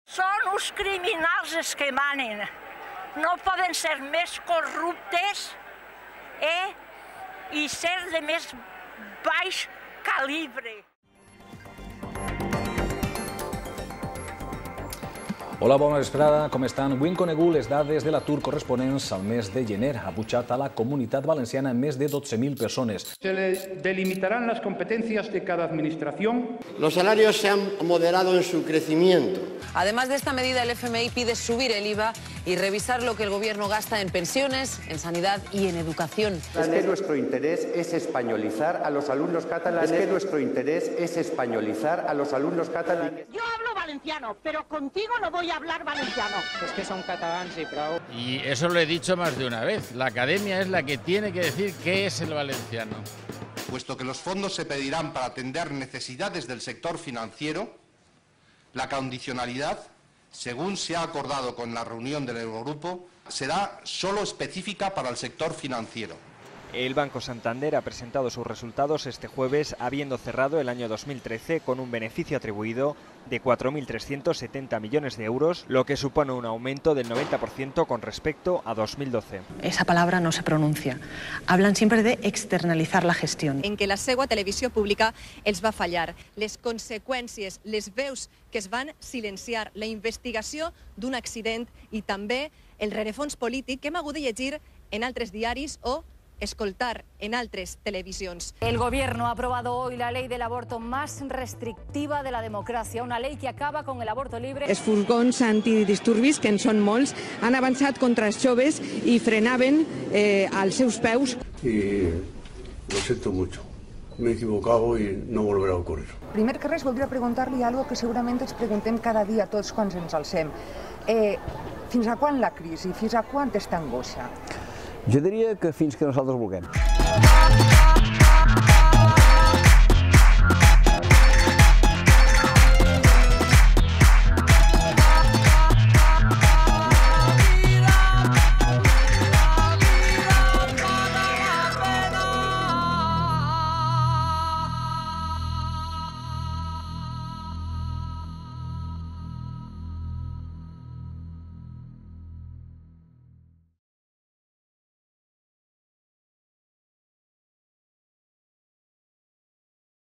Són uns criminals els que manen. No poden ser més corruptes i ser de més baix calibre. Hola, bona vesprada, com estan? Avui hem conegut les dades de l'atur corresponents al mes de gener. Ha pujat a la Comunitat Valenciana en més de 12.000 persones. Se delimitarán las competencias de cada administración. Los salarios se han moderado en su crecimiento. Además de esta medida, el FMI pide subir el IVA y revisar lo que el Gobierno gasta en pensiones, en sanidad y en educación. Es que nuestro interés es españolizar a los alumnos catalanes. Yo hablo valenciano, pero contigo no voy a hablar valenciano. Es que son catalans y prou. Y eso lo he dicho más de una vez. La academia es la que tiene que decir qué es el valenciano. Puesto que los fondos se pedirán para atender necesidades del sector financiero, la condicionalidad, según se ha acordado con la reunión del Eurogrupo, será solo específica para el sector financiero. El Banco Santander ha presentado sus resultados este jueves, habiendo cerrado el año 2013 con un beneficio atribuido de 4.370 millones de euros, lo que supone un aumento del 90% con respecto a 2012. Esa palabra no se pronuncia. Hablan siempre de externalizar la gestión. En que la seua televisió pública els va fallar. Les conseqüències, les veus que es van silenciar, la investigació d'un accident i també el rerefons polític que hem hagut de llegir en altres diaris o escoltar en altres televisions. El Gobierno ha aprobado hoy la ley del aborto más restrictiva de la democracia, una ley que acaba con el aborto libre. Els furgons antidisturbis, que en són molts, han avançat contra els joves i frenaven als seus peus. Y lo siento mucho, me he equivocado y no volverá a ocurrir. Primer que res, voldria preguntar-li algo que segurament ens preguntem cada dia tots quan ens alcem. Fins a quan la crisi? Fins a quan aquesta angoixa? Jo diria que fins que nosaltres vulguem.